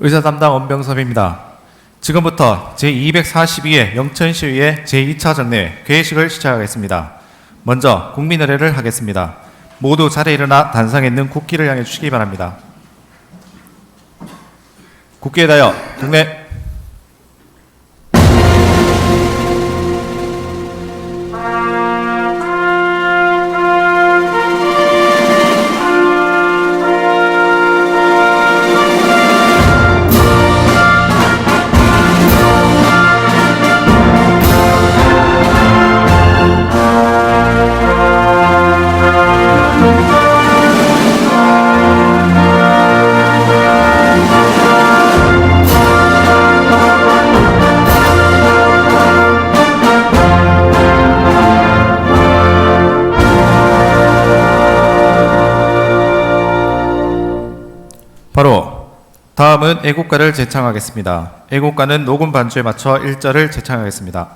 의사담당 원병섭입니다. 지금부터 제242회 영천시의회 제2차 정례 개회식을 시작하겠습니다. 먼저 국민의례를 하겠습니다. 모두 자리에 일어나 단상에 있는 국기를 향해 주시기 바랍니다. 국기에 대하여 경례. 바로 다음은 애국가를 제창하겠습니다. 애국가는 녹음 반주에 맞춰 1절을 제창하겠습니다.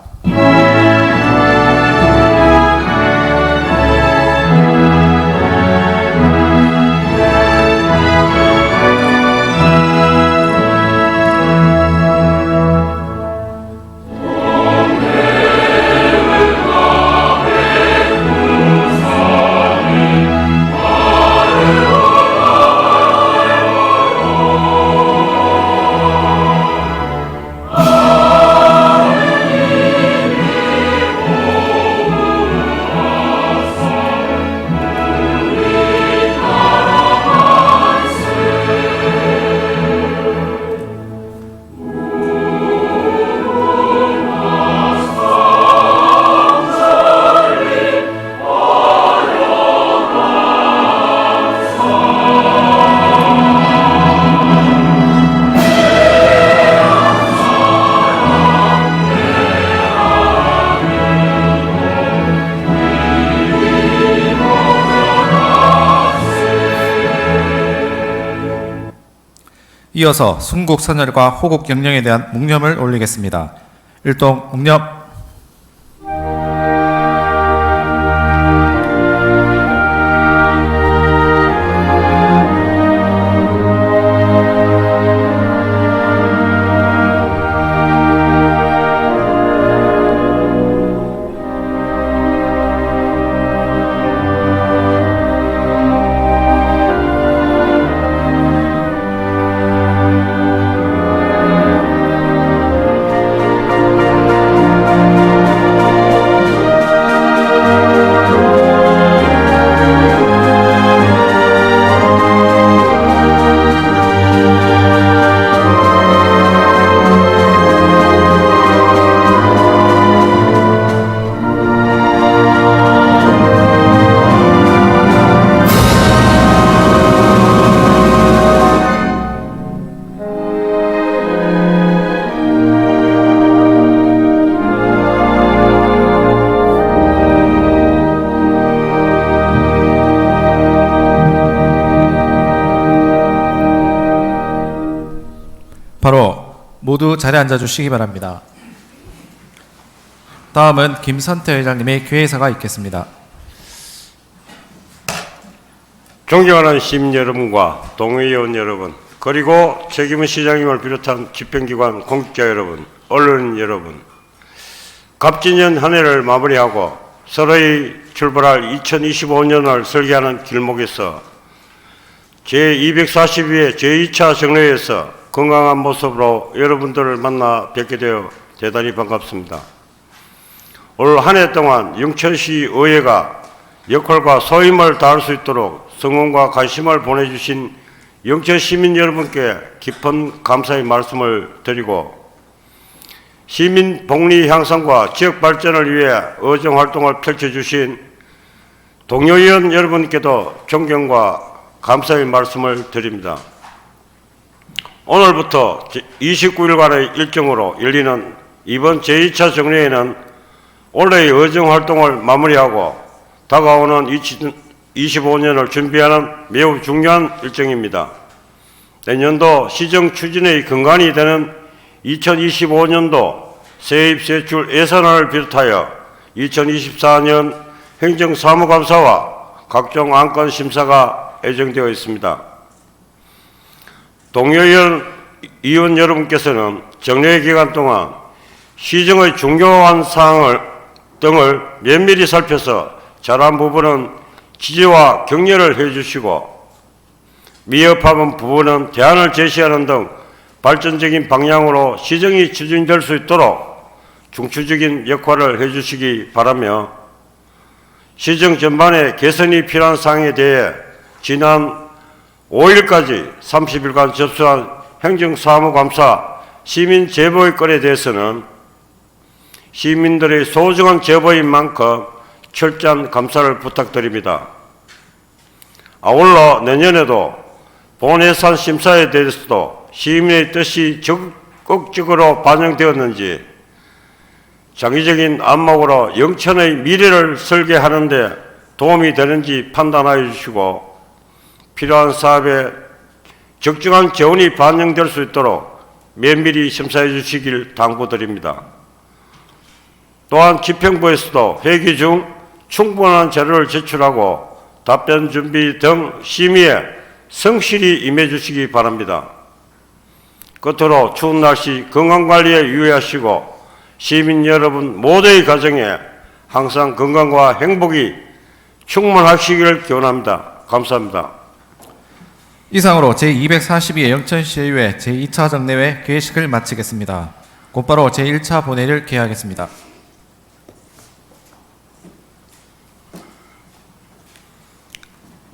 이어서 순국 선열과 호국 영령에 대한 묵념을 올리겠습니다. 일동 묵념. 바로 모두 자리에 앉아주시기 바랍니다. 다음은 김선태 회장님의 개회사가 있겠습니다. 존경하는 시민 여러분과 동의원 여러분, 그리고 최기문 시장님을 비롯한 집행기관 공직자 여러분, 언론인 여러분, 갑진년 한 해를 마무리하고 서로이 출발할 2025년을 설계하는 길목에서 제242회 제2차 정례에서 건강한 모습으로 여러분들을 만나 뵙게 되어 대단히 반갑습니다. 올 한 해 동안 영천시 의회가 역할과 소임을 다할 수 있도록 성원과 관심을 보내주신 영천 시민 여러분께 깊은 감사의 말씀을 드리고, 시민 복리 향상과 지역 발전을 위해 의정활동을 펼쳐주신 동료위원 여러분께도 존경과 감사의 말씀을 드립니다. 오늘부터 29일간의 일정으로 열리는 이번 제2차 정례회는 올해의 의정활동을 마무리하고 다가오는 2025년을 준비하는 매우 중요한 일정입니다. 내년도 시정 추진의 근간이 되는 2025년도 세입세출 예산안을 비롯하여 2024년 행정사무감사와 각종 안건 심사가 예정되어 있습니다. 동료위원 의원 여러분께서는 정례 기간 동안 시정의 중요한 사항을 등을 면밀히 살펴서 잘한 부분은 지지와 격려를 해주시고 미흡한 부분은 대안을 제시하는 등 발전적인 방향으로 시정이 추진될 수 있도록 중추적인 역할을 해주시기 바라며 시정 전반에 개선이 필요한 사항에 대해 지난 5일까지 30일간 접수한 행정사무감사 시민 제보의 건에 대해서는 시민들의 소중한 제보인 만큼 철저한 감사를 부탁드립니다. 아울러 내년에도 본예산 심사에 대해서도 시민의 뜻이 적극적으로 반영되었는지 장기적인 안목으로 영천의 미래를 설계하는 데 도움이 되는지 판단하여 주시고 필요한 사업에 적정한 재원이 반영될 수 있도록 면밀히 심사해 주시길 당부드립니다. 또한 집행부에서도 회기 중 충분한 자료를 제출하고 답변 준비 등 심의에 성실히 임해 주시기 바랍니다. 끝으로 추운 날씨 건강관리에 유의하시고 시민 여러분 모두의 가정에 항상 건강과 행복이 충만하시기를 기원합니다. 감사합니다. 이상으로 제242회 영천시의회 제2차 정례회 개회식을 마치겠습니다. 곧바로 제1차 본회의를 개하겠습니다.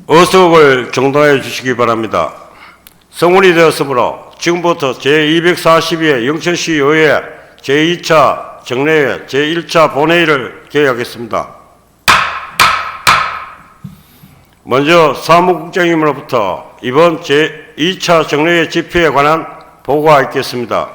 어석을 정당해 주시기 바랍니다. 성원이 되었으므로 지금부터 제242회 영천시의회 제2차 정례회 제1차 본회의를 개하겠습니다. 먼저 사무국장님으로부터 이번 제2차 정례회 집회에 관한 보고가 있겠습니다.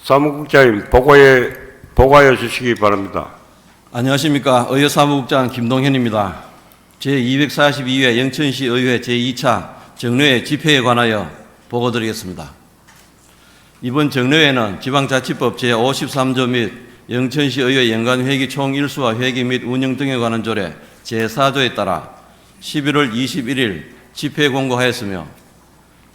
사무국장님 보고하여 주시기 바랍니다. 안녕하십니까. 의회사무국장 김동현입니다. 제242회 영천시 의회 제2차 정례회 집회에 관하여 보고드리겠습니다. 이번 정례회는 지방자치법 제53조 및 영천시 의회 연간회기 총일수와 회기 및 운영 등에 관한 조례 제4조에 따라 11월 21일 집회 공고하였으며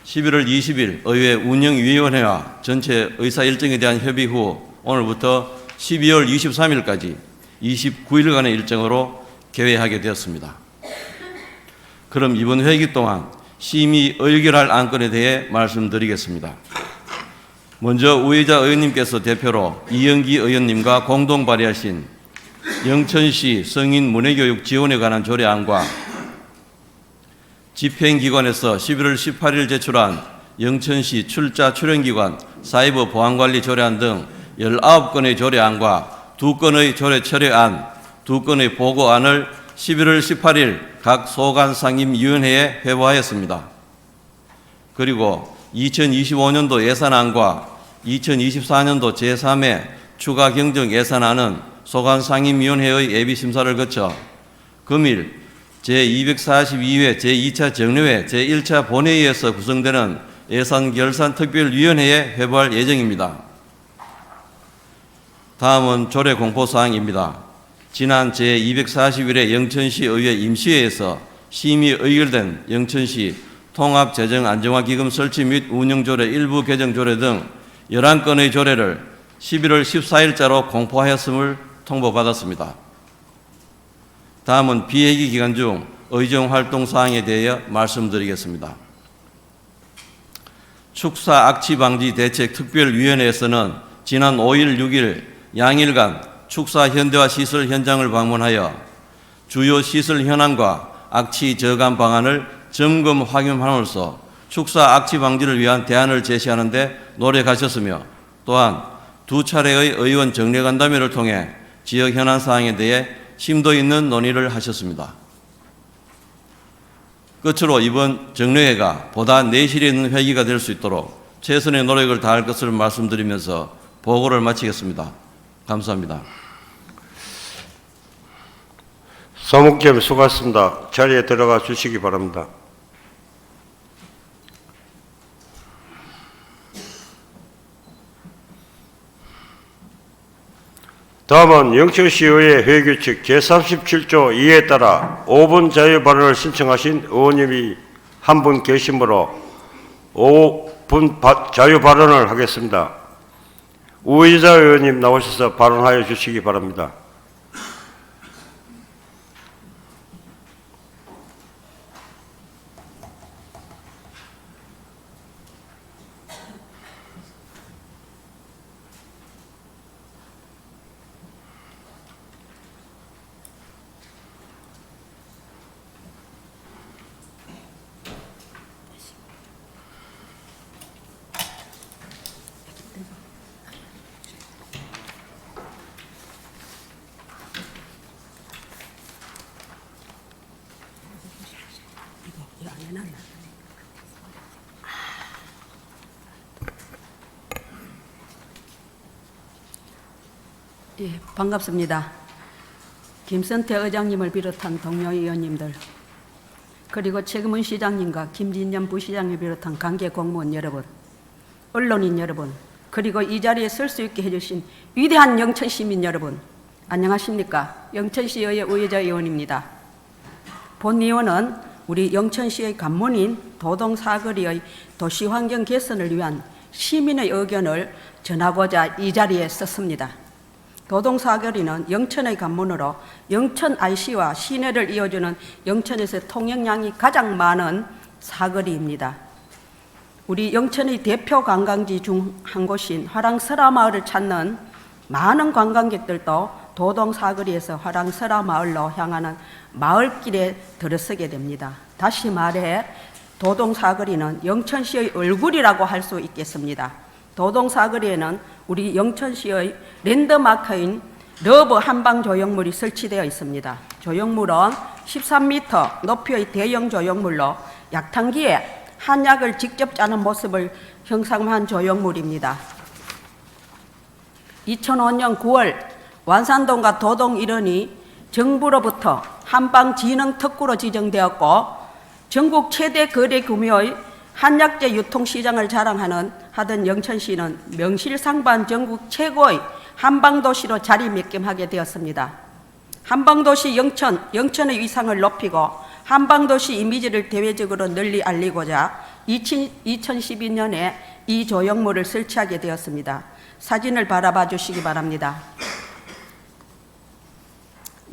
11월 20일 의회 운영위원회와 전체 의사 일정에 대한 협의 후 오늘부터 12월 23일까지 29일간의 일정으로 개회하게 되었습니다. 그럼 이번 회기 동안 심의 의결할 안건에 대해 말씀드리겠습니다. 먼저 우회자 의원님께서 대표로 이영기 의원님과 공동 발의하신 영천시 성인 문해교육 지원에 관한 조례안과 집행기관에서 11월 18일 제출한 영천시 출자 출연기관 사이버 보안관리 조례안 등 19건의 조례안과 2건의 조례 철회안, 2건의 보고안을 11월 18일 각 소관상임위원회에 회부하였습니다. 그리고 2025년도 예산안과 2024년도 제3회 추가 경정 예산안은 소관상임위원회의 예비심사를 거쳐 금일 제242회 제2차 정례회 제1차 본회의에서 구성되는 예산결산특별위원회에 회부할 예정입니다. 다음은 조례 공포사항입니다. 지난 제241회 영천시 의회 임시회에서 심의 의결된 영천시 통합재정안정화기금 설치 및 운영조례 일부 개정조례 등 11건의 조례를 11월 14일자로 공포하였음을 통보받았습니다. 다음은 비회기 기간 중 의정활동사항에 대해 말씀드리겠습니다. 축사악취방지대책특별위원회에서는 지난 5일, 6일 양일간 축사 현대화 시설 현장을 방문하여 주요 시설 현황과 악취 저감 방안을 점검 확인함으로써 축사 악취 방지를 위한 대안을 제시하는 데 노력하셨으며 또한 2차례의 의원 정례간담회를 통해 지역 현안 사항에 대해 심도 있는 논의를 하셨습니다. 끝으로 이번 정례회가 보다 내실이 있는 회기가 될 수 있도록 최선의 노력을 다할 것을 말씀드리면서 보고를 마치겠습니다. 감사합니다. 사무국장님 수고하셨습니다. 자리에 들어가 주시기 바랍니다. 다음은 영천시의회 회규칙 제37조 2에 따라 5분 자유 발언을 신청하신 의원님이 한 분 계시므로 5분 자유 발언을 하겠습니다. 우의자 의원님 나오셔서 발언하여 주시기 바랍니다. 예, 반갑습니다. 김선태 의장님을 비롯한 동료 의원님들, 그리고 최금훈 시장님과 김진년 부시장을 비롯한 관계 공무원 여러분, 언론인 여러분, 그리고 이 자리에 설 수 있게 해주신 위대한 영천 시민 여러분, 안녕하십니까? 영천시의회 우의자 의원입니다. 본 의원은 우리 영천시의 관문인 도동사거리의 도시환경 개선을 위한 시민의 의견을 전하고자 이 자리에 섰습니다. 도동사거리는 영천의 관문으로 영천 IC와 시내를 이어주는 영천에서 통행량이 가장 많은 사거리입니다. 우리 영천의 대표 관광지 중 한 곳인 화랑설화마을을 찾는 많은 관광객들도 도동사거리에서 화랑설화마을로 향하는 마을길에 들어서게 됩니다. 다시 말해 도동사거리는 영천시의 얼굴이라고 할 수 있겠습니다. 도동사거리에는 우리 영천시의 랜드마크인 러브 한방 조형물이 설치되어 있습니다. 조형물은 13m 높이의 대형 조형물로 약탕기에 한약을 직접 짜는 모습을 형상화한 조형물입니다. 2005년 9월 완산동과 도동 일원이 정부로부터 한방진흥특구로 지정되었고 전국 최대 거래 규모의 한약재 유통시장을 자랑하던 영천시는 명실상부한 전국 최고의 한방도시로 자리매김하게 되었습니다. 한방도시 영천의 위상을 높이고 한방도시 이미지를 대외적으로 널리 알리고자 2012년에 이 조형물을 설치하게 되었습니다. 사진을 바라봐 주시기 바랍니다.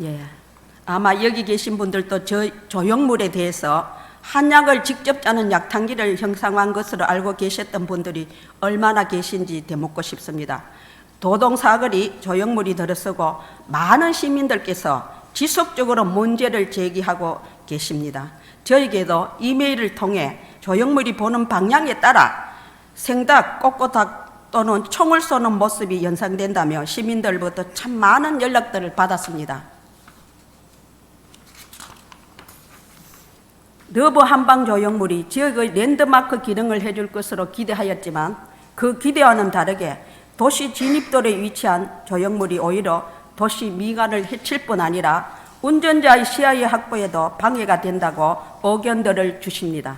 예, 아마 여기 계신 분들도 저 조형물에 대해서 한약을 직접 짜는 약탕기를 형상화한 것으로 알고 계셨던 분들이 얼마나 계신지 되묻고 싶습니다. 도동사거리 조형물이 들어서고 많은 시민들께서 지속적으로 문제를 제기하고 계십니다. 저에게도 이메일을 통해 조형물이 보는 방향에 따라 생닭, 꼬꼬닭 또는 총을 쏘는 모습이 연상된다며 시민들부터 참 많은 연락들을 받았습니다. 러브 한방 조형물이 지역의 랜드마크 기능을 해줄 것으로 기대하였지만 그 기대와는 다르게 도시 진입도에 위치한 조형물이 오히려 도시 미관을 해칠 뿐 아니라 운전자의 시야의 확보에도 방해가 된다고 의견들을 주십니다.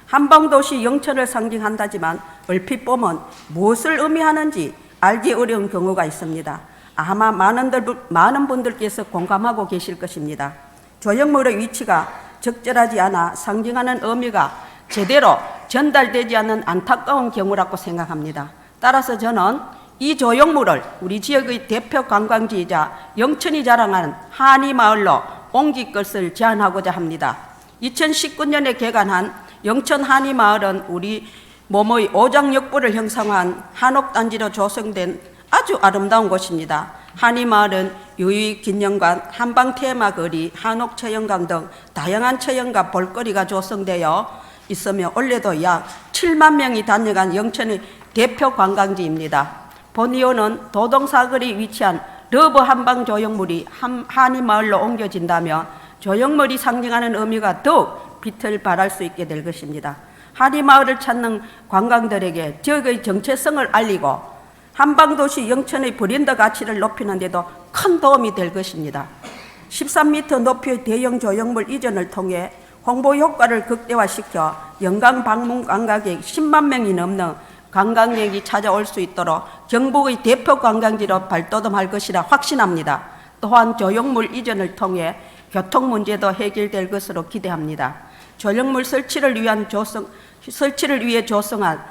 한방도시 영천을 상징한다지만 얼핏 보면 무엇을 의미하는지 알기 어려운 경우가 있습니다. 아마 많은 분들께서 공감하고 계실 것입니다. 조형물의 위치가 적절하지 않아 상징하는 의미가 제대로 전달되지 않는 안타까운 경우라고 생각합니다. 따라서 저는 이 조형물을 우리 지역의 대표 관광지이자 영천이 자랑하는 한이마을로 옮길 것을 제안하고자 합니다. 2019년에 개관한 영천 한이마을은 우리 모모의 오장역부를 형상화한 한옥단지로 조성된 아주 아름다운 곳입니다. 한이마을은 유유기념관, 한방테마거리, 한옥체험관 등 다양한 체험과 볼거리가 조성되어 있으며 올해도 약 7만 명이 다녀간 영천의 대표 관광지입니다. 본 의원은 도동사거리 위치한 러브 한방 조형물이 한이마을로 옮겨진다면 조형물이 상징하는 의미가 더욱 빛을 발할 수 있게 될 것입니다. 한이마을을 찾는 관광들에게 지역의 정체성을 알리고 한방도시 영천의 브랜드 가치를 높이는 데도 큰 도움이 될 것입니다. 13m 높이의 대형 조형물 이전을 통해 홍보 효과를 극대화시켜 연간 방문 관광객 10만 명이 넘는 관광객이 찾아올 수 있도록 경북의 대표 관광지로 발돋움할 것이라 확신합니다. 또한 조형물 이전을 통해 교통 문제도 해결될 것으로 기대합니다. 조형물 설치를 위해 조성한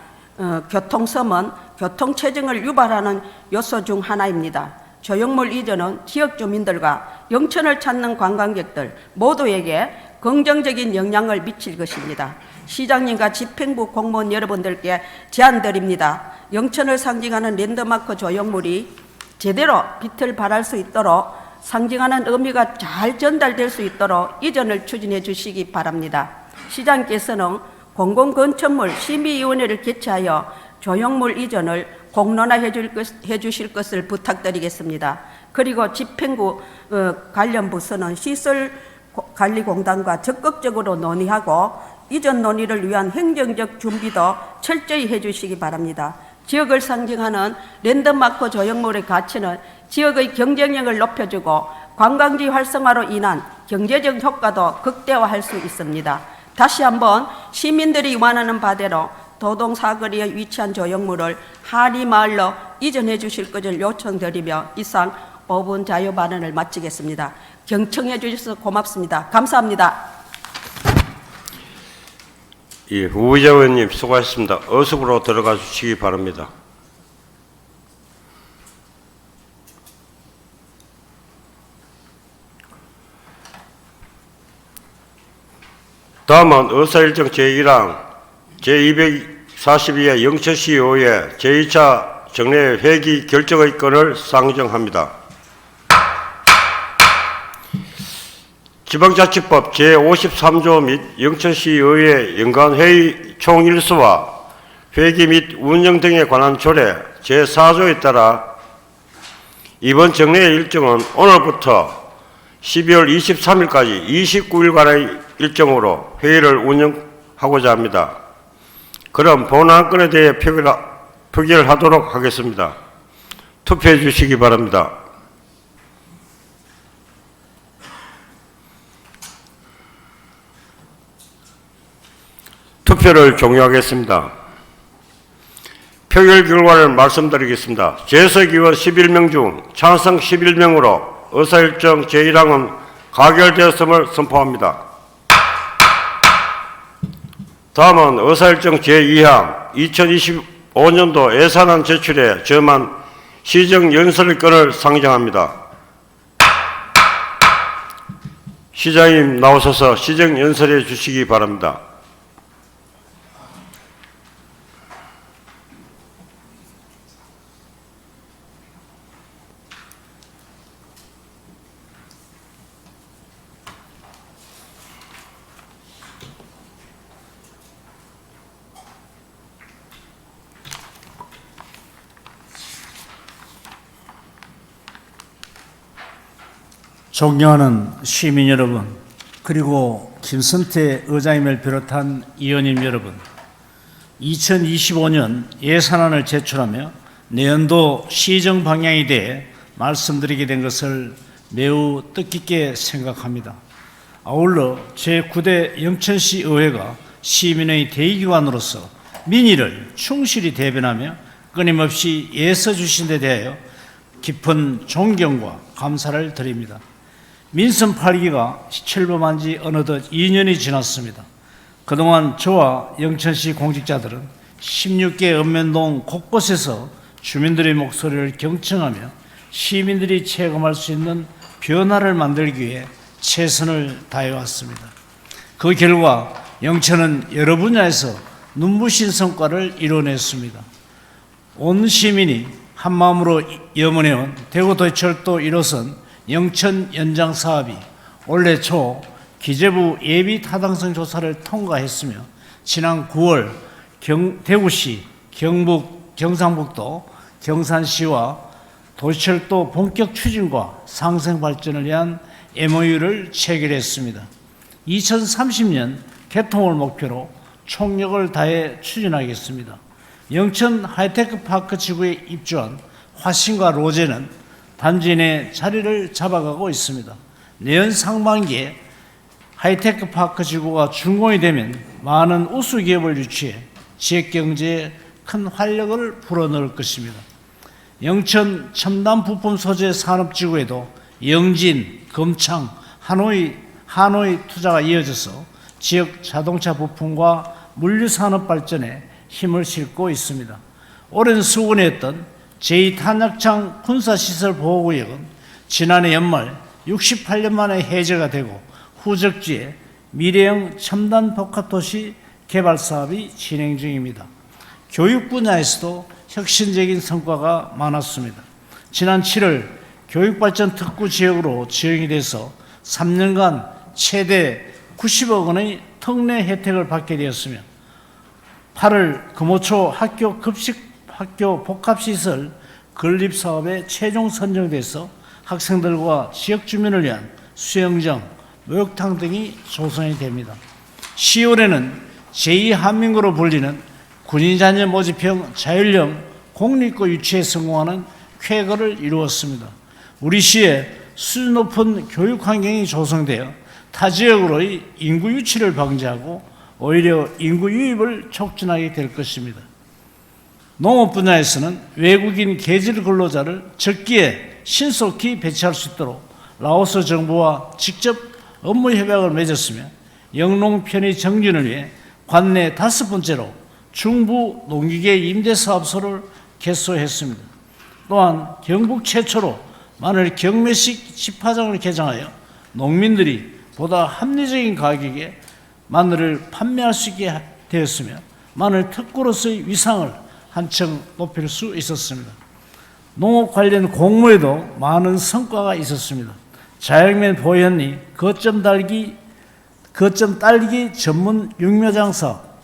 교통섬은 교통체증을 유발하는 요소 중 하나입니다. 조형물 이전은 지역 주민들과 영천을 찾는 관광객들 모두에게 긍정적인 영향을 미칠 것입니다. 시장님과 집행부 공무원 여러분들께 제안드립니다. 영천을 상징하는 랜드마크 조형물이 제대로 빛을 발할 수 있도록 상징하는 의미가 잘 전달될 수 있도록 이전을 추진해 주시기 바랍니다. 시장께서는 공공건축물 심의위원회를 개최하여 조형물 이전을 공론화해 주실 것을 부탁드리겠습니다. 그리고 집행부 관련 부서는 시설관리공단과 적극적으로 논의하고 이전 논의를 위한 행정적 준비도 철저히 해주시기 바랍니다. 지역을 상징하는 랜드마크 조형물의 가치는 지역의 경쟁력을 높여주고 관광지 활성화로 인한 경제적 효과도 극대화할 수 있습니다. 다시 한번 시민들이 원하는 바대로 도동사거리에 위치한 조형물을 하리마을로 이전해 주실 것을 요청드리며 이상 5분 자유발언을 마치겠습니다. 경청해 주셔서 고맙습니다. 감사합니다. 예, 우의자 의원님 수고하셨습니다. 어습으로 들어가 주시기 바랍니다. 다음은 의사일정 제1항 제242회 영천시 의회 제2차 정례 회기 결정의 건을 상정합니다. 지방자치법 제53조 및 영천시 의회 연간회의 총일수와 회기 및 운영 등에 관한 조례 제4조에 따라 이번 정례의 일정은 오늘부터 12월 23일까지 29일간의 일정으로 회의를 운영하고자 합니다. 그럼 본안건에 대해 표결하도록 하겠습니다. 투표해 주시기 바랍니다. 투표를 종료하겠습니다. 표결 결과를 말씀드리겠습니다. 재석 의원 11명 중 찬성 11명으로 의사일정 제1항은 가결되었음을 선포합니다. 다음은 의사일정 제2항 2025년도 예산안 제출에 점한 시정연설건을 상정합니다. 시장님 나오셔서 시정연설해 주시기 바랍니다. 존경하는 시민 여러분, 그리고 김선태 의장님을 비롯한 의원님 여러분, 2025년 예산안을 제출하며 내년도 시정 방향에 대해 말씀드리게 된 것을 매우 뜻깊게 생각합니다. 아울러 제9대 영천시 의회가 시민의 대의기관으로서 민의를 충실히 대변하며 끊임없이 애써 주신 데 대하여 깊은 존경과 감사를 드립니다. 민선 8기가 출범한 지 어느덧 2년이 지났습니다. 그동안 저와 영천시 공직자들은 16개 읍면동 곳곳에서 주민들의 목소리를 경청하며 시민들이 체감할 수 있는 변화를 만들기 위해 최선을 다해왔습니다. 그 결과 영천은 여러 분야에서 눈부신 성과를 이뤄냈습니다. 온 시민이 한마음으로 염원해온 대구도시철도 1호선 영천 연장 사업이 올해 초 기재부 예비 타당성 조사를 통과했으며 지난 9월 대구시, 경상북도, 경산시와 도시철도 본격 추진과 상생 발전을 위한 MOU를 체결했습니다. 2030년 개통을 목표로 총력을 다해 추진하겠습니다. 영천 하이테크파크 지구에 입주한 화신과 로제는 단지 내 자리를 잡아가고 있습니다. 내년 상반기에 하이테크파크 지구가 준공이 되면 많은 우수기업을 유치해 지역경제에 큰 활력을 불어넣을 것입니다. 영천 첨단 부품 소재 산업지구에도 영진, 금창, 하노이 투자가 이어져서 지역 자동차 부품과 물류산업 발전에 힘을 싣고 있습니다. 오랜 수군이었던 제2탄약창 군사시설 보호구역은 지난해 연말 68년 만에 해제가 되고 후적지에 미래형 첨단 복합도시 개발 사업이 진행 중입니다. 교육 분야에서도 혁신적인 성과가 많았습니다. 지난 7월 교육발전 특구 지역으로 지정이 돼서 3년간 최대 90억 원의 특례 혜택을 받게 되었으며 8월 금호초 학교 급식 학교 복합시설 건립사업에 최종 선정돼서 학생들과 지역 주민을 위한 수영장, 목욕탕 등이 조성이 됩니다. 10월에는 제2한민구로 불리는 군인자녀 모집형 자율형 공립고 유치에 성공하는 쾌거를 이루었습니다. 우리 시에 수준 높은 교육 환경이 조성되어 타 지역으로의 인구 유치를 방지하고 오히려 인구 유입을 촉진하게 될 것입니다. 농업 분야에서는 외국인 계절 근로자를 적기에 신속히 배치할 수 있도록 라오스 정부와 직접 업무 협약을 맺었으며 영농 편의 정진을 위해 관내 5번째로 중부 농기계 임대사업소를 개소했습니다. 또한 경북 최초로 마늘 경매식 집화장을 개장하여 농민들이 보다 합리적인 가격에 마늘을 판매할 수 있게 되었으며 마늘 특구로서의 위상을 한층 높일 수 있었습니다. 농업 관련 공모에도 많은 성과가 있었습니다. 자양면 보현리 거점 딸기 전문 육묘장 사업,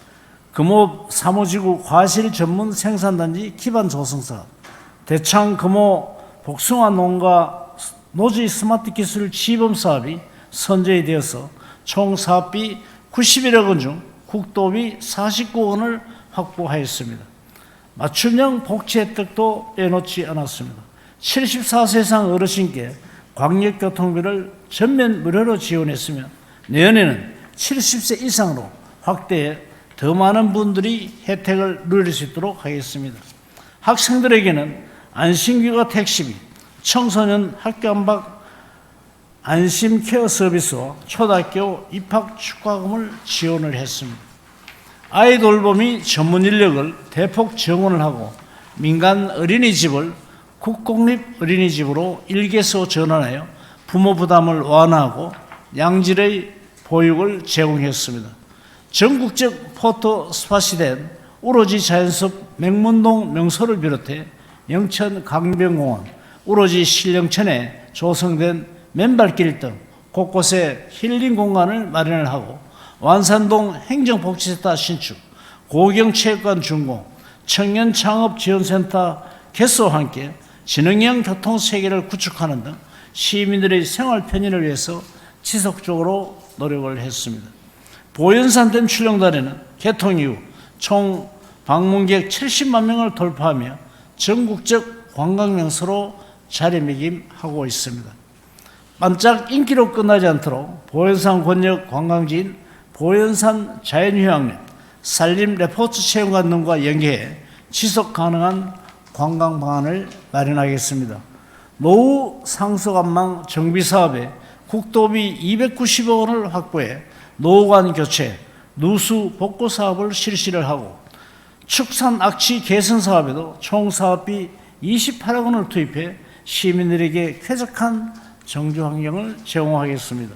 금호 사무지구 과실 전문 생산단지 기반 조성 사업, 대창 금호 복숭아 농가 노지 스마트 기술 시범 사업이 선정이 되어서 총 사업비 91억 원 중 국도비 49억 원을 확보하였습니다. 맞춤형 복지 혜택도 빼놓지 않았습니다. 74세 이상 어르신께 광역교통비를 전면 무료로 지원했으며 내년에는 70세 이상으로 확대해 더 많은 분들이 혜택을 누릴 수 있도록 하겠습니다. 학생들에게는 안심교과 택시비, 청소년 학교 안박 안심 케어 서비스와 초등학교 입학 축하금을 지원을 했습니다. 아이 돌봄이 전문 인력을 대폭 정원을 하고 민간 어린이집을 국공립 어린이집으로 일개소 전환하여 부모 부담을 완화하고 양질의 보육을 제공했습니다. 전국적 포토 스팟이 된 우로지 자연숲 맹문동 명소를 비롯해 영천 강변공원, 우로지 신령천에 조성된 맨발길 등 곳곳에 힐링 공간을 마련을 하고 완산동 행정복지센터 신축, 고경체육관 준공, 청년창업지원센터 개소와 함께 지능형 교통체계를 구축하는 등 시민들의 생활 편의를 위해서 지속적으로 노력을 했습니다. 보현산댐 출렁다리는 개통 이후 총 방문객 70만 명을 돌파하며 전국적 관광명소로 자리매김하고 있습니다. 반짝 인기로 끝나지 않도록 보현산 권역 관광지인 보현산 자연휴양림, 산림 레포트 체험관 등과 연계해 지속 가능한 관광 방안을 마련하겠습니다. 노후 상수관망 정비 사업에 국도비 290억 원을 확보해 노후관 교체, 누수 복구 사업을 실시를 하고 축산 악취 개선 사업에도 총 사업비 28억 원을 투입해 시민들에게 쾌적한 정주 환경을 제공하겠습니다.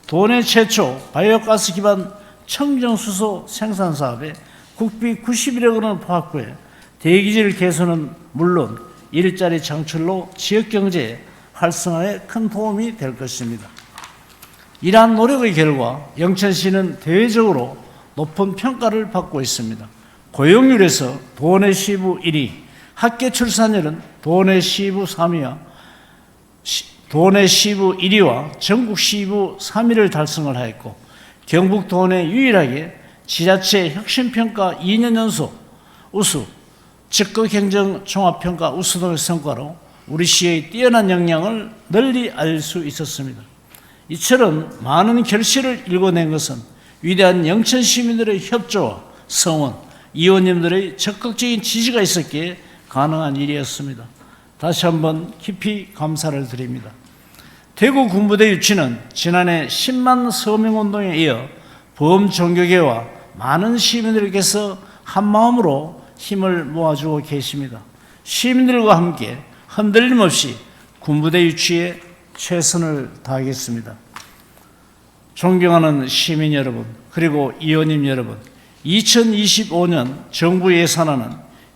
도내 최초 바이오가스 기반 청정수소 생산 사업에 국비 91억 원을 확보해 대기질 개선은 물론 일자리 창출로 지역경제 활성화에 큰 도움이 될 것입니다. 이러한 노력의 결과 영천시는 대외적으로 높은 평가를 받고 있습니다. 고용률에서 도내 시부 1위, 학계 출산율은 도내 시부 3위와 도내 시부 1위와 전국 시부 3위를 달성을 하였고 경북 도내 유일하게 지자체 혁신평가 2년 연속 우수, 적극행정 종합평가 우수 등의 성과로 우리 시의 뛰어난 역량을 널리 알릴 수 있었습니다. 이처럼 많은 결실을 일궈낸 것은 위대한 영천 시민들의 협조와 성원, 의원님들의 적극적인 지지가 있었기에 가능한 일이었습니다. 다시 한번 깊이 감사를 드립니다. 대구 군부대 유치는 지난해 10만 서명운동에 이어 범종교계와 많은 시민들께서 한마음으로 힘을 모아주고 계십니다. 시민들과 함께 흔들림 없이 군부대 유치에 최선을 다하겠습니다. 존경하는 시민 여러분, 그리고 의원님 여러분, 2025년 정부 예산안은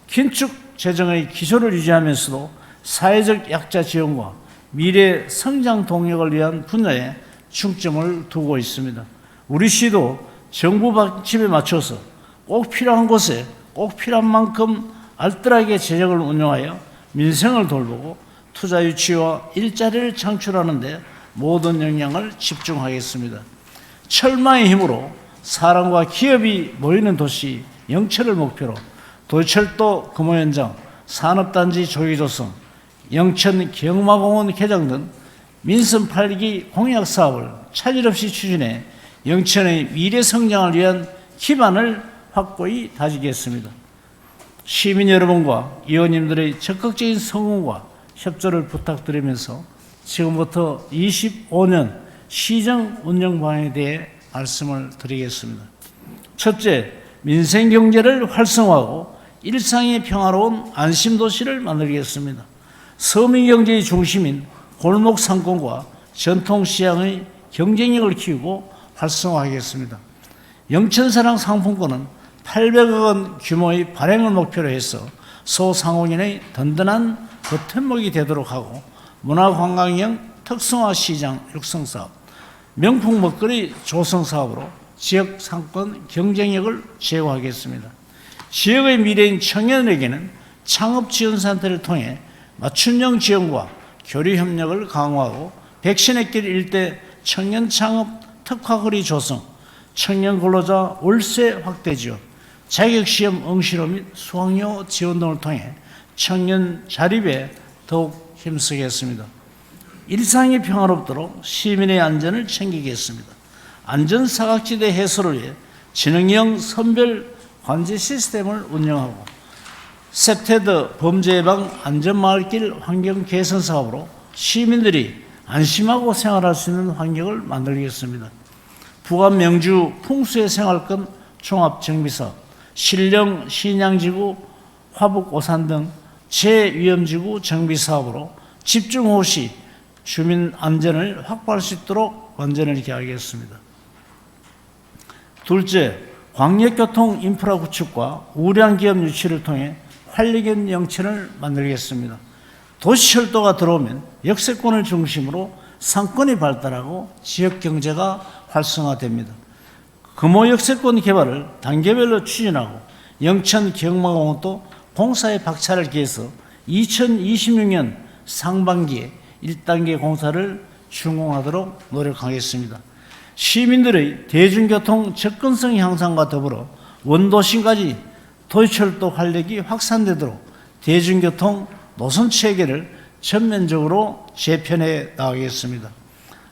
긴축 재정의 기조를 유지하면서도 사회적 약자 지원과 미래 성장 동력을 위한 분야에 중점을 두고 있습니다. 우리 시도 정부 방침에 맞춰서 꼭 필요한 곳에 꼭 필요한 만큼 알뜰하게 재정을 운용하여 민생을 돌보고 투자 유치와 일자리를 창출하는 데 모든 역량을 집중하겠습니다. 철마의 힘으로 사람과 기업이 모이는 도시 영천을 목표로 도시철도 금호 현장, 산업단지 조기 조성, 영천 경마공원 개장 등 민선 8기 공약 사업을 차질 없이 추진해 영천의 미래 성장을 위한 기반을 확고히 다지겠습니다. 시민 여러분과 의원님들의 적극적인 성원과 협조를 부탁드리면서 지금부터 25년 시정 운영 방향에 대해 말씀을 드리겠습니다. 첫째, 민생 경제를 활성화하고 일상이 평화로운 안심도시를 만들겠습니다. 서민 경제의 중심인 골목 상권과 전통시장의 경쟁력을 키우고 활성화하겠습니다. 영천사랑 상품권은 800억 원 규모의 발행을 목표로 해서 소상공인의 든든한 버팀목이 되도록 하고 문화관광형 특성화 시장 육성사업, 명품 먹거리 조성사업으로 지역 상권 경쟁력을 제고하겠습니다. 지역의 미래인 청년에게는 창업지원센터를 통해 맞춤형 지원과 교류 협력을 강화하고 백신의길 일대 청년 창업 특화거리 조성, 청년 근로자 월세 확대 지원, 자격시험 응시로 및 수강료 지원 등을 통해 청년 자립에 더욱 힘쓰겠습니다. 일상이 평화롭도록 시민의 안전을 챙기겠습니다. 안전사각지대 해소를 위해 지능형 선별 관제 시스템을 운영하고 셉테드 범죄 예방 안전마을길 환경 개선 사업으로 시민들이 안심하고 생활할 수 있는 환경을 만들겠습니다. 부안 명주 풍수의 생활권 종합정비사업, 신령 신양지구 화북 오산 등 재위험지구 정비사업으로 집중호우 시 주민 안전을 확보할 수 있도록 원전을 기하겠습니다. 둘째, 광역교통 인프라 구축과 우량기업 유치를 통해 활력있는 영천을 만들겠습니다. 도시철도가 들어오면 역세권을 중심으로 상권이 발달하고 지역경제가 활성화됩니다. 금호 역세권 개발을 단계별로 추진하고 영천 경마공원도 공사에 박차를 기해서 2026년 상반기에 1단계 공사를 준공하도록 노력하겠습니다. 시민들의 대중교통 접근성 향상과 더불어 원도심까지 도시철도 활력이 확산되도록 대중교통 노선 체계를 전면적으로 재편해 나가겠습니다.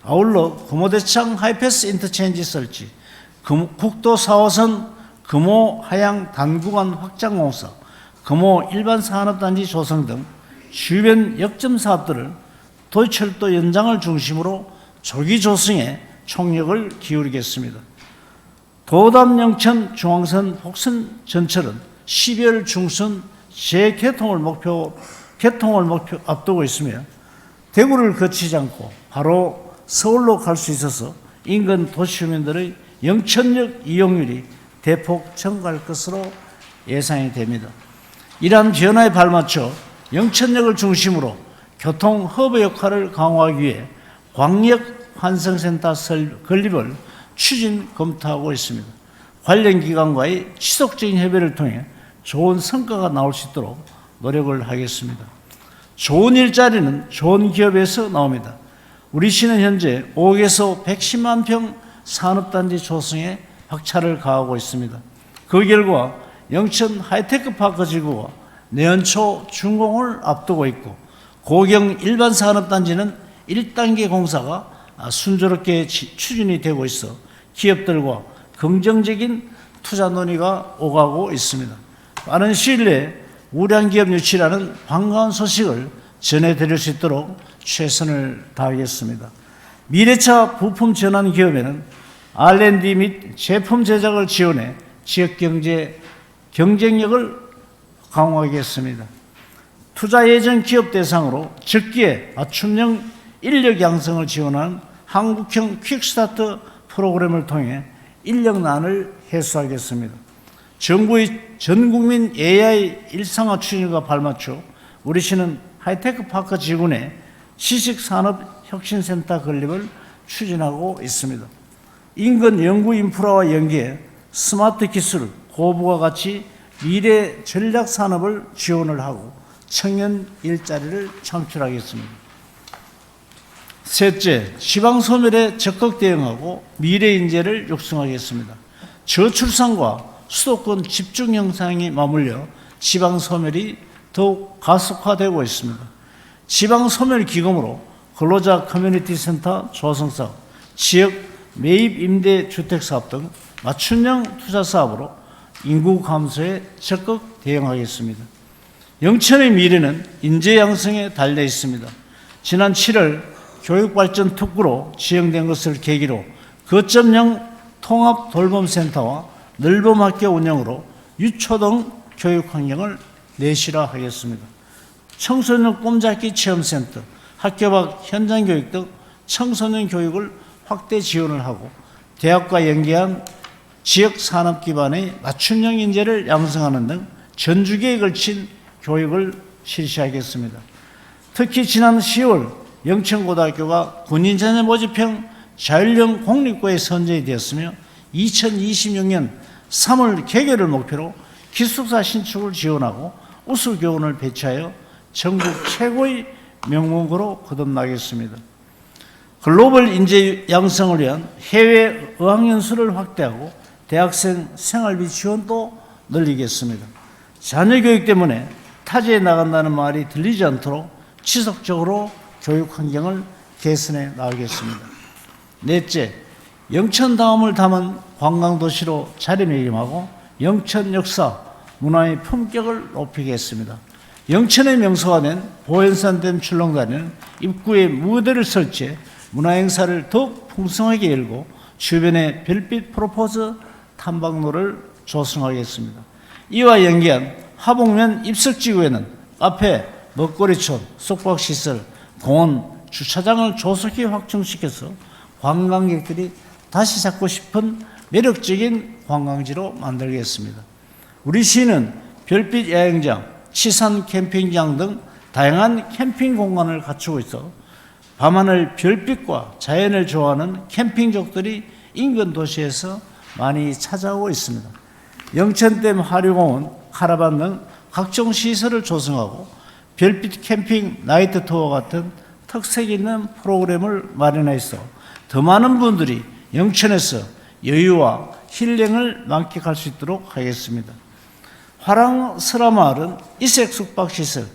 아울러 금호대창 하이패스 인터체인지 설치, 국도 4호선 금호 하양 단구간 확장 공사, 금호 일반 산업단지 조성 등 주변 역점 사업들을 도시철도 연장을 중심으로 조기 조성에 총력을 기울이겠습니다. 도담 영천 중앙선 복선 전철은 12월 중순 재개통을 목표 앞두고 있으며 대구를 거치지 않고 바로 서울로 갈 수 있어서 인근 도시 주민들의 영천역 이용률이 대폭 증가할 것으로 예상이 됩니다. 이러한 변화에 발맞춰 영천역을 중심으로 교통 허브 역할을 강화하기 위해 광역 환승센터 건립을 추진 검토하고 있습니다. 관련 기관과의 지속적인 협의를 통해 좋은 성과가 나올 수 있도록 노력을 하겠습니다. 좋은 일자리는 좋은 기업에서 나옵니다. 우리 시는 현재 5억에서 110만 평 산업단지 조성에 박차를 가하고 있습니다. 그 결과 영천 하이테크파크 지구와 내년 초 준공을 앞두고 있고 고경 일반 산업단지는 1단계 공사가 순조롭게 추진이 되고 있어 기업들과 긍정적인 투자 논의가 오가고 있습니다. 빠른 시일 내에 우량 기업 유치라는 반가운 소식을 전해드릴 수 있도록 최선을 다하겠습니다. 미래차 부품 전환 기업에는 R&D 및 제품 제작을 지원해 지역 경제 경쟁력을 강화하겠습니다. 투자 예정 기업 대상으로 적기에 맞춤형 인력 양성을 지원하는 한국형 퀵스타트 프로그램을 통해 인력난을 해소하겠습니다. 정부의 전국민 AI 일상화 추진과 발맞춰 우리 시는 하이테크 파크 지구내 지식산업혁신센터 건립을 추진하고 있습니다. 인근 연구 인프라와 연계해 스마트 기술, 고부가 가치 미래 전략 산업을 지원을 하고 청년 일자리를 창출하겠습니다. 셋째, 지방 소멸에 적극 대응하고 미래 인재를 육성하겠습니다. 저출산과 수도권 집중 현상이 맞물려 지방 소멸이 더욱 가속화되고 있습니다. 지방 소멸 기금으로 근로자 커뮤니티 센터 조성 사업, 지역 매입 임대 주택 사업 등 맞춤형 투자 사업으로 인구 감소에 적극 대응하겠습니다. 영천의 미래는 인재 양성에 달려 있습니다. 지난 7월 교육발전 특구로 지정된 것을 계기로 거점형 통합 돌봄센터와 늘봄학교 운영으로 유초등 교육 환경을 내실화하겠습니다. 청소년 꿈잡기 체험센터, 학교 밖 현장 교육 등 청소년 교육을 확대 지원을 하고 대학과 연계한 지역 산업 기반의 맞춤형 인재를 양성하는 등 전주기에 걸친 교육을 실시하겠습니다. 특히 지난 10월 영천고등학교가 군인자녀 모집형 자율형 공립고에 선정이 되었으며 2026년 3월 개교를 목표로 기숙사 신축을 지원하고 우수교원을 배치하여 전국 최고의 명문고로 거듭나겠습니다. 글로벌 인재 양성을 위한 해외 어학연수를 확대하고 대학생 생활비 지원도 늘리겠습니다. 자녀 교육 때문에 타지에 나간다는 말이 들리지 않도록 지속적으로 교육 환경을 개선해 나가겠습니다. 넷째, 영천 다음을 담은 관광도시로 자리매김하고 영천 역사, 문화의 품격을 높이겠습니다. 영천의 명소가 된 보현산댐 출렁다리는 입구에 무대를 설치해 문화행사를 더욱 풍성하게 열고 주변에 별빛 프로포즈 탐방로를 조성하겠습니다. 이와 연계한 하북면 입석지구에는 카페, 먹거리촌, 숙박시설, 공원, 주차장을 조속히 확충시켜서 관광객들이 다시 찾고 싶은 매력적인 관광지로 만들겠습니다. 우리 시는 별빛 야영장, 치산 캠핑장 등 다양한 캠핑 공간을 갖추고 있어 밤하늘 별빛과 자연을 좋아하는 캠핑족들이 인근 도시에서 많이 찾아오고 있습니다. 영천댐 하류공원, 카라반 등 각종 시설을 조성하고 별빛 캠핑 나이트 투어 같은 특색 있는 프로그램을 마련해서 더 많은 분들이 영천에서 여유와 힐링을 만끽할 수 있도록 하겠습니다. 화랑 설화마을은 이색 숙박시설,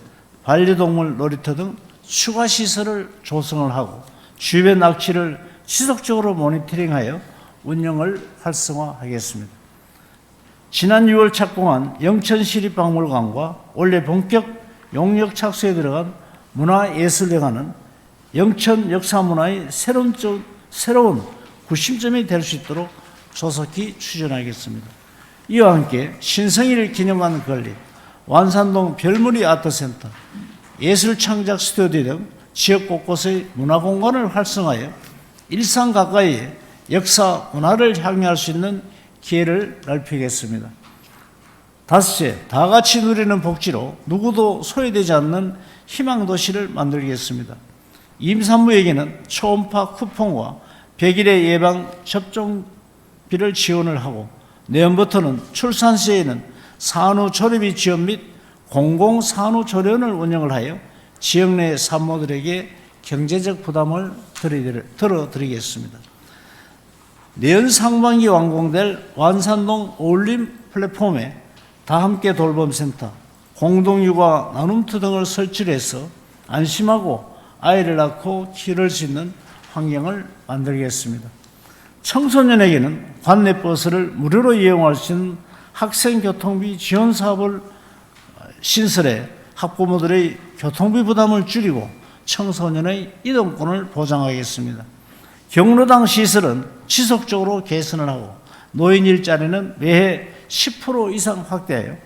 반려동물 놀이터 등 추가 시설을 조성을 하고 주변 낙지를 지속적으로 모니터링하여 운영을 활성화하겠습니다. 지난 6월 착공한 영천시립박물관과 올해 본격 용역 착수에 들어간 문화예술회관은 영천 역사문화의 새로운 구심점이 될 수 있도록 조속히 추진하겠습니다. 이와 함께 신성일을 기념하는 건립, 완산동 별무리 아트센터, 예술창작 스튜디오 등 지역 곳곳의 문화공간을 활성화하여 일상 가까이에 역사 문화를 향유할 수 있는 기회를 넓히겠습니다. 다섯째, 다 같이 누리는 복지로 누구도 소외되지 않는 희망도시를 만들겠습니다. 임산부에게는 초음파 쿠폰과 100일의 예방 접종비를 지원을 하고 내년부터는 출산 시에는 산후조리비 지원 및 공공산후조리원을 운영을 하여 지역 내 산모들에게 경제적 부담을 덜어드리겠습니다. 내년 상반기 완공될 완산동 어울림 플랫폼에 다함께 돌봄센터, 공동육아 나눔터 등을 설치를 해서 안심하고 아이를 낳고 키울 수 있는 환경을 만들겠습니다. 청소년에게는 관내버스를 무료로 이용할 수 있는 학생교통비 지원 사업을 신설해 학부모들의 교통비 부담을 줄이고 청소년의 이동권을 보장하겠습니다. 경로당 시설은 지속적으로 개선을 하고 노인 일자리는 매해 10% 이상 확대하여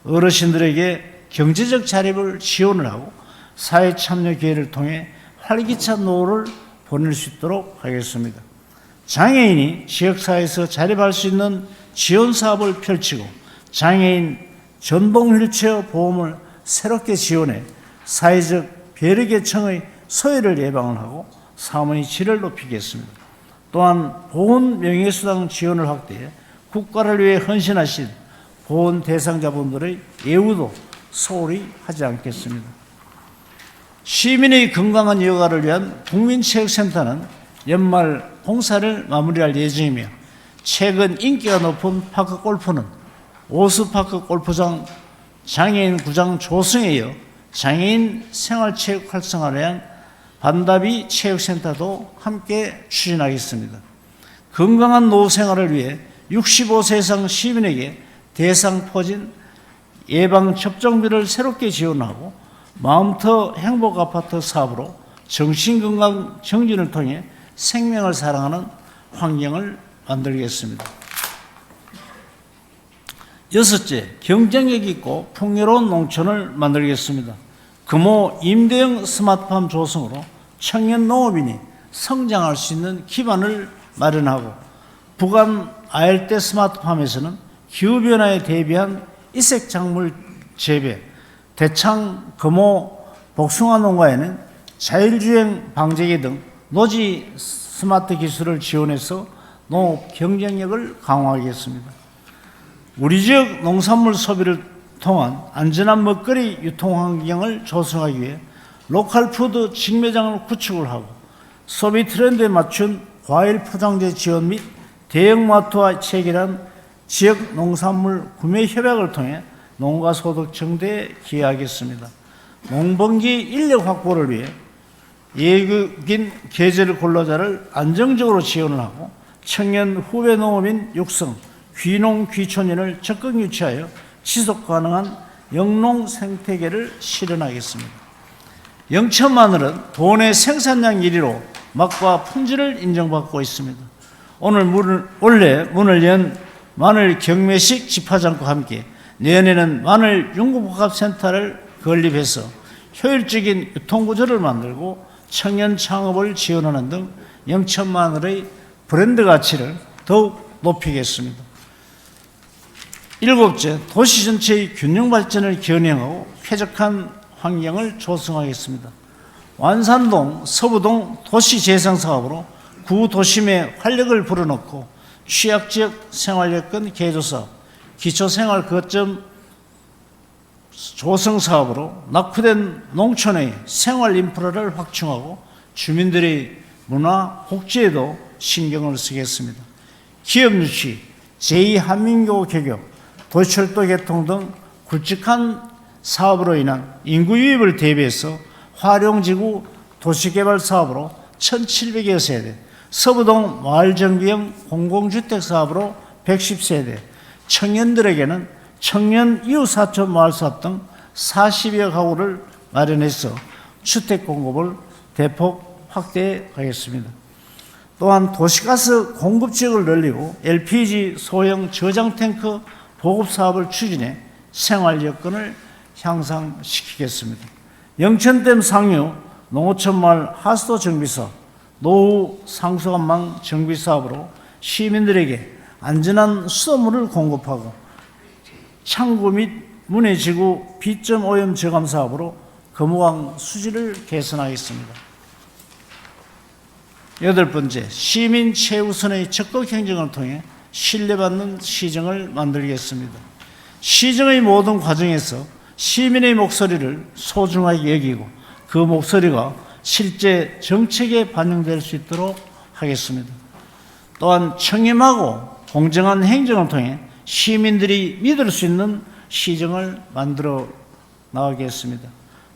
어르신들에게 경제적 자립을 지원을 하고 사회 참여 기회를 통해 활기찬 노후를 보낼 수 있도록 하겠습니다. 장애인이 지역사회에서 자립할 수 있는 지원 사업을 펼치고 장애인 전동 휠체어 보험을 새롭게 지원해 사회적 벼락계층의 소외를 예방을 하고 사문의 질을 높이겠습니다. 또한 보훈 명예수당 지원을 확대해 국가를 위해 헌신하신 보훈 대상자분들의 예우도 소홀히 하지 않겠습니다. 시민의 건강한 여가를 위한 국민체육센터는 연말 공사를 마무리할 예정이며 최근 인기가 높은 파크 골프는 오스파크 골프장 장애인 구장 조성에 이어 장애인 생활체육 활성화를 위한 반다비 체육센터도 함께 추진하겠습니다. 건강한 노후 생활을 위해 65세 이상 시민에게 대상포진 예방접종비를 새롭게 지원하고 마음터 행복아파트 사업으로 정신건강 정진을 통해 생명을 사랑하는 환경을 만들겠습니다. 여섯째, 경쟁력 있고 풍요로운 농촌을 만들겠습니다. 금호 임대형 스마트팜 조성으로 청년 농업인이 성장할 수 있는 기반을 마련하고 부감 아열대 스마트팜에서는 기후변화에 대비한 이색작물 재배, 대창 금호 복숭아 농가에는 자율주행 방제기 등 노지 스마트 기술을 지원해서 농업 경쟁력을 강화하겠습니다. 우리 지역 농산물 소비를 통한 안전한 먹거리 유통 환경을 조성하기 위해 로컬 푸드 직매장을 구축을 하고 소비 트렌드에 맞춘 과일 포장재 지원 및 대형마트와 체결한 지역 농산물 구매 협약을 통해 농가 소득 증대에 기여하겠습니다. 농번기 인력 확보를 위해 예국인 계절 근로자를 안정적으로 지원을 하고 청년 후배 농업인 육성, 귀농 귀촌인을 적극 유치하여 지속 가능한 영농 생태계를 실현하겠습니다. 영천마늘은 도내 생산량 1위로 맛과 품질을 인정받고 있습니다. 올해 문을 연 마늘 경매식 집화장과 함께 내년에는 마늘 융구복합센터를 건립해서 효율적인 유통구조를 만들고 청년 창업을 지원하는 등 영천마늘의 브랜드 가치를 더욱 높이겠습니다. 일곱째, 도시 전체의 균형 발전을 겨냥하고 쾌적한 환경을 조성하겠습니다. 완산동, 서부동 도시재생사업으로 구도심에 활력을 불어넣고 취약지역 생활여건 개조사업, 기초생활 거점 조성사업으로 낙후된 농촌의 생활 인프라를 확충하고 주민들의 문화, 복지에도 신경을 쓰겠습니다. 기업 유치, 제2한민교 개교, 도시철도 개통 등 굵직한 사업으로 인한 인구 유입을 대비해서 화룡지구 도시개발 사업으로 1,700여 세대, 서부동 마을정비형 공공주택 사업으로 110세대, 청년들에게는 청년 이웃사촌 마을사업 등 40여 가구를 마련해서 주택 공급을 대폭 확대해 가겠습니다. 또한 도시가스 공급 지역을 늘리고 LPG 소형 저장 탱크 보급 사업을 추진해 생활 여건을 향상시키겠습니다. 영천댐 상류 농어촌 마을 하수도 정비 사업, 노후 상수관망 정비 사업으로 시민들에게 안전한 수돗물을 공급하고 창구 및 문해 지구 비점 오염 저감 사업으로 금호강 수질을 개선하겠습니다. 여덟 번째, 시민 최우선의 적극 행정을 통해 신뢰받는 시정을 만들겠습니다. 시정의 모든 과정에서 시민의 목소리를 소중하게 여기고 그 목소리가 실제 정책에 반영될 수 있도록 하겠습니다. 또한 청렴하고 공정한 행정을 통해 시민들이 믿을 수 있는 시정을 만들어 나가겠습니다.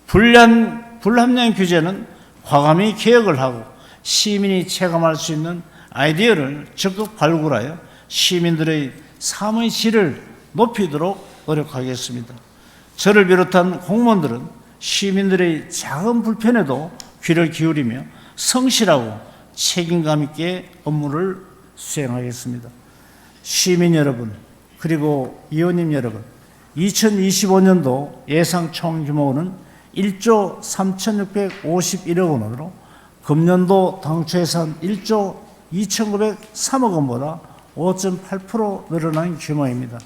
불합리한 규제는 과감히 개혁을 하고 시민이 체감할 수 있는 아이디어를 적극 발굴하여 시민들의 삶의 질을 높이도록 노력하겠습니다. 저를 비롯한 공무원들은 시민들의 작은 불편에도 귀를 기울이며 성실하고 책임감 있게 업무를 수행하겠습니다. 시민 여러분, 그리고 의원님 여러분, 2025년도 예상 총 규모는 1조 3,651억 원으로 금년도 당초 예산 1조 2,903억 원보다 5.8% 늘어난 규모입니다.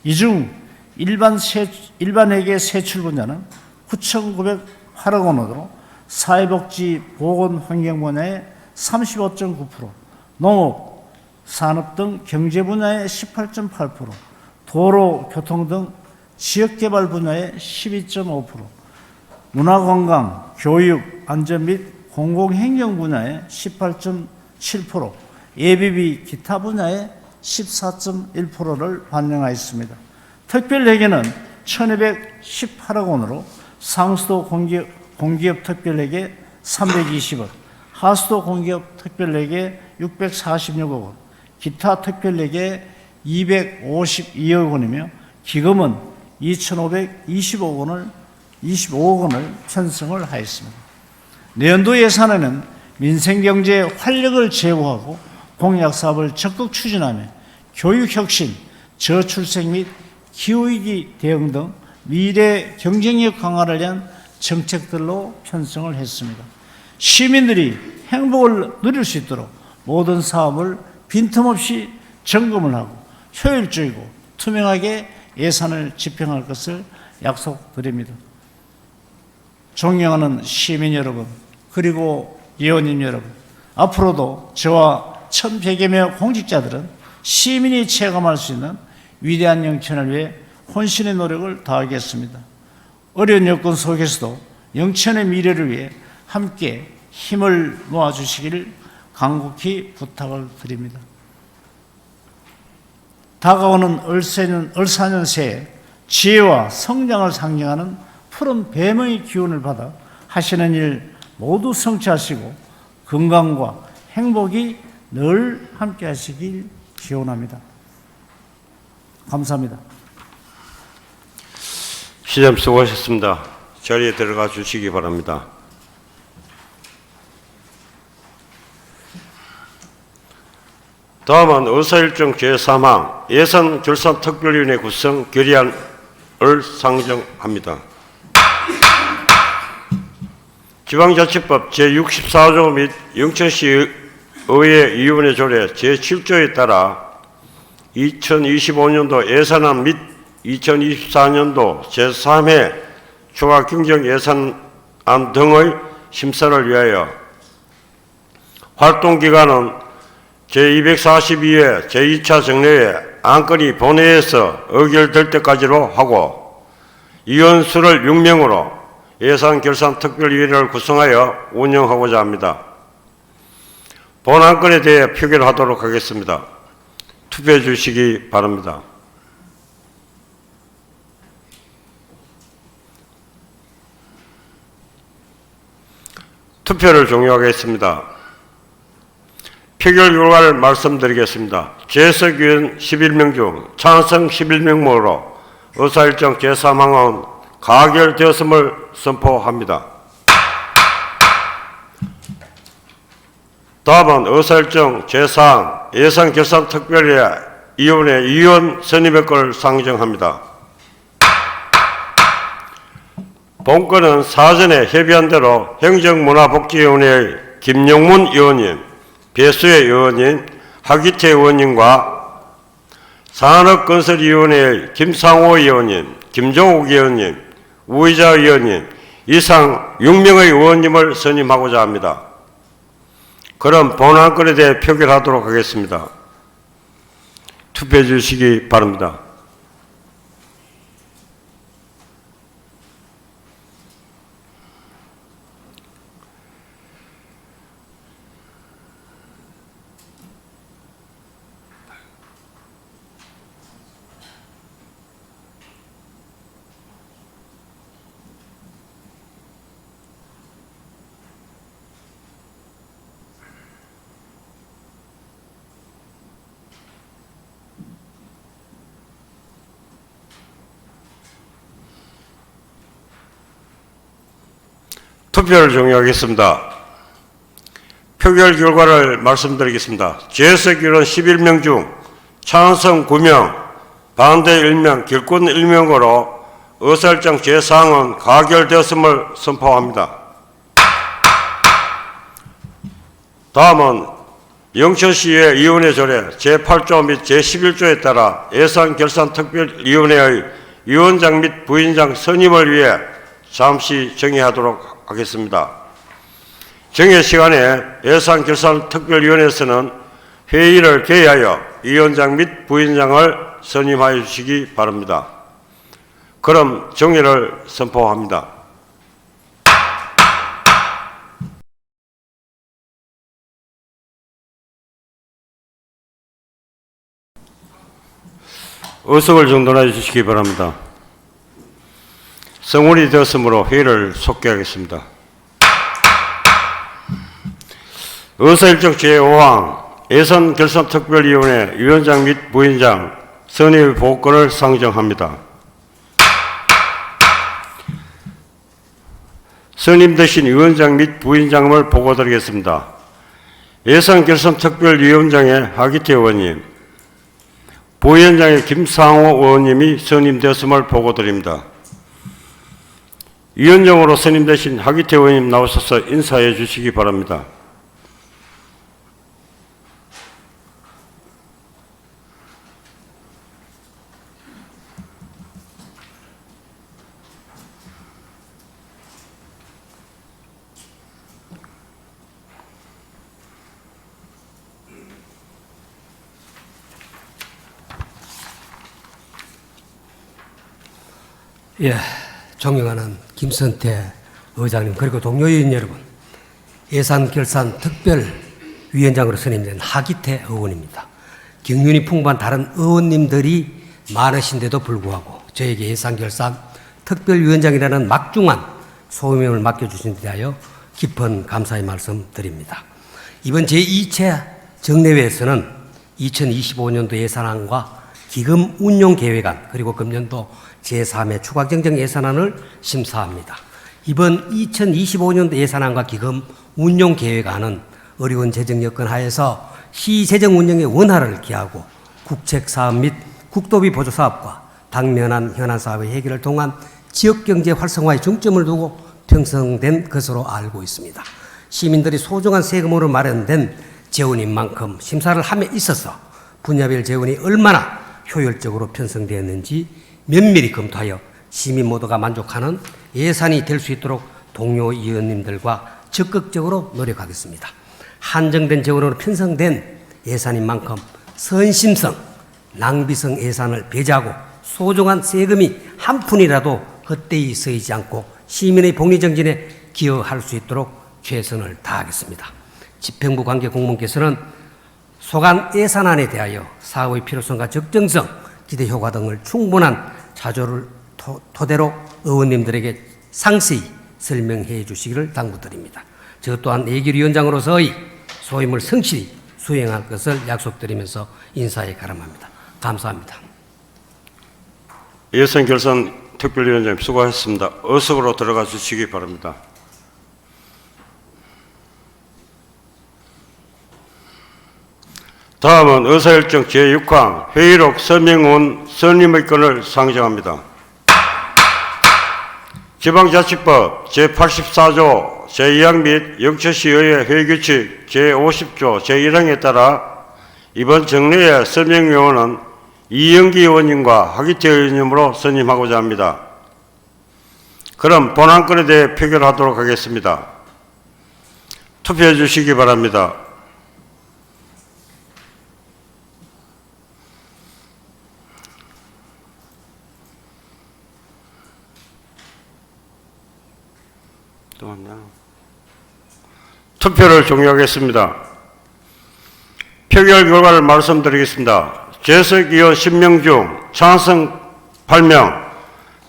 이 중 일반회계 세출 분야는 9,908억 원으로 사회복지, 보건, 환경 분야의 35.9%, 농업, 산업 등 경제 분야의 18.8%, 도로, 교통 등 지역개발 분야의 12.5%, 문화관광, 교육, 안전 및 공공행정 분야의 18.7%, 예비비 기타 분야의 14.1%를 반영하였습니다. 특별회계는 1,218억 원으로 상수도 공기업 특별회계 320억, 하수도 공기업 특별회계 646억 원, 기타 특별회계 252억 원이며 기금은 2,525억 원을 편성을 하였습니다. 내년도 예산에는 민생경제에 활력을 제고하고 공약사업을 적극 추진하며 교육혁신, 저출생 및 기후위기 대응 등 미래 경쟁력 강화를 위한 정책들로 편성을 했습니다. 시민들이 행복을 누릴 수 있도록 모든 사업을 빈틈없이 점검을 하고 효율적이고 투명하게 예산을 집행할 것을 약속드립니다. 존경하는 시민 여러분, 그리고 의원님 여러분, 앞으로도 저와 1,100여 명 공직자들은 시민이 체감할 수 있는 위대한 영천을 위해 혼신의 노력을 다하겠습니다. 어려운 여건 속에서도 영천의 미래를 위해 함께 힘을 모아주시기를 간곡히 부탁을 드립니다. 다가오는 을사년 새해 지혜와 성장을 상징하는 푸른 뱀의 기운을 받아 하시는 일 모두 성취하시고 건강과 행복이 늘 함께 하시길 기원합니다. 감사합니다. 시장 수고하셨습니다. 자리에 들어가 주시기 바랍니다. 다음은 의사일정 제3항 예산결산특별위원회 구성 결의안을 상정합니다. 지방자치법 제64조 및 영천시 의회 위원회 조례 제7조에 따라 2025년도 예산안 및 2024년도 제3회 추가 경정 예산안 등의 심사를 위하여 활동기간은 제242회 제2차 정례회 안건이 본회의에서 의결될 때까지로 하고 위원수를 6명으로 예산결산특별위원회를 구성하여 운영하고자 합니다. 본 안건에 대해 표결하도록 하겠습니다. 투표해 주시기 바랍니다. 투표를 종료하겠습니다. 표결 결과를 말씀드리겠습니다. 재석 의원 11명 중 찬성 11명으로 의사일정 제3항은 가결되었음을 선포합니다. 다음은 의사일정 제4항 예산결산특별위원회 위원 선임의 건을 상정합니다. 본건은 사전에 협의한 대로 행정문화복지위원회의 김용문 의원님, 배수혜 의원님, 하기태 의원님과 산업건설위원회의 김상호 의원님, 김종욱 의원님, 우의자 의원님 이상 6명의 의원님을 선임하고자 합니다. 그럼 본안건에 대해 표결하도록 하겠습니다. 투표해 주시기 바랍니다. 투표를 종료하겠습니다. 표결 결과를 말씀드리겠습니다. 재석 의원 11명 중 찬성 9명, 반대 1명, 길권 1명으로 의사일정 제4항은 가결되었음을 선포합니다. 다음은 영천시의 위원회 조례 제8조 및 제11조에 따라 예산결산특별위원회의 위원장 및 부위원장 선임을 위해 잠시 정의하도록 하겠습니다. 정의 시간에 예산결산특별위원회에서는 회의를 개의하여 위원장 및 부위원장을 선임하여 주시기 바랍니다. 그럼 정의를 선포합니다. 의석을 정돈해 주시기 바랍니다. 성원이 되었으므로 회의를 속개하겠습니다. 의사일정 제5항 예산결산특별위원회 위원장 및 부위원장 선임 보고권을 상정합니다. 선임되신 위원장 및 부위원장을 보고드리겠습니다. 예산결산특별위원장의 하기태 의원님, 부위원장의 김상호 의원님이 선임되었음을 보고드립니다. 위원장으로 선임되신 하기태 의원님 나오셔서 인사해 주시기 바랍니다. 예, 존경하는 김선태 의장님 그리고 동료위원 여러분, 예산결산특별위원장으로 선임된 하기태 의원입니다. 경륜이 풍부한 다른 의원님들이 많으신데도 불구하고 저에게 예산결산특별위원장이라는 막중한 소명을 맡겨주신 데 대하여 깊은 감사의 말씀드립니다. 이번 제2차 정례회에서는 2025년도 예산안과 기금 운용 계획안 그리고 금년도 제3회 추가경정 예산안을 심사합니다. 이번 2025년도 예산안과 기금 운용 계획안은 어려운 재정 여건 하에서 시 재정 운영의 원활을 기하고 국책사업 및 국도비 보조 사업과 당면한 현안 사업의 해결을 통한 지역경제 활성화에 중점을 두고 편성된 것으로 알고 있습니다. 시민들이 소중한 세금으로 마련된 재원인 만큼 심사를 함에 있어서 분야별 재원이 얼마나 효율적으로 편성되었는지 면밀히 검토하여 시민 모두가 만족하는 예산이 될 수 있도록 동료 의원님들과 적극적으로 노력하겠습니다. 한정된 재원으로 편성된 예산인 만큼 선심성, 낭비성 예산을 배제하고 소중한 세금이 한 푼이라도 헛되이 쓰이지 않고 시민의 복리정진에 기여할 수 있도록 최선을 다하겠습니다. 집행부 관계 공무원께서는 소관 예산안에 대하여 사업의 필요성과 적정성, 기대 효과 등을 충분한 자료를 토대로 의원님들에게 상세히 설명해 주시기를 당부드립니다. 저 또한 예결위원장으로서의 소임을 성실히 수행할 것을 약속드리면서 인사에 가름합니다. 감사합니다. 예산결산특별위원장님 수고하셨습니다. 의석으로 들어가 주시기 바랍니다. 다음은 의사일정 제6항 회의록 서명원 선임의 건을 상정합니다. 지방자치법 제84조 제2항 및 영천시의회 회의규칙 제50조 제1항에 따라 이번 정례의 서명위원은 이영기 의원님과 하기태 의원님으로 선임하고자 합니다. 그럼 본안건에 대해 표결하도록 하겠습니다. 투표해 주시기 바랍니다. 투표를 종료하겠습니다. 표결 결과를 말씀드리겠습니다. 재석 의원 10명 중 찬성 8명,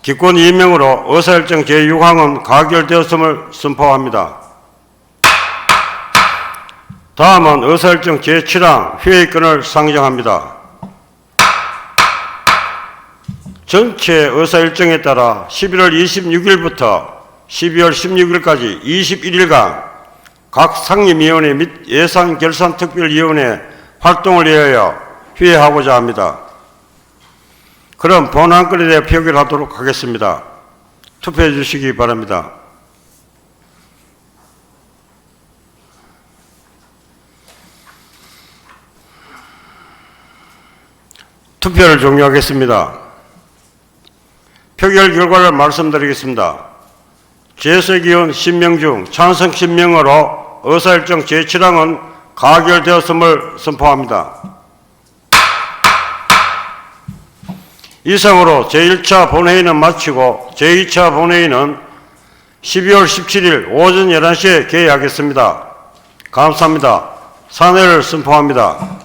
기권 2명으로 의사일정 제6항은 가결되었음을 선포합니다. 다음은 의사일정 제7항 회의권을 상정합니다. 전체 의사일정에 따라 11월 26일부터 12월 16일까지 21일간 각 상임위원회 및 예산결산특별위원회 활동을 위하여 회의하고자 합니다. 그럼 본안건에 대해 표결하도록 하겠습니다. 투표해 주시기 바랍니다. 투표를 종료하겠습니다. 표결 결과를 말씀드리겠습니다. 재석 의원 10명 중 찬성 10명으로 의사일정 제7항은 가결되었음을 선포합니다. 이상으로 제1차 본회의는 마치고 제2차 본회의는 12월 17일 오전 11시에 개회하겠습니다. 감사합니다. 사내를 선포합니다.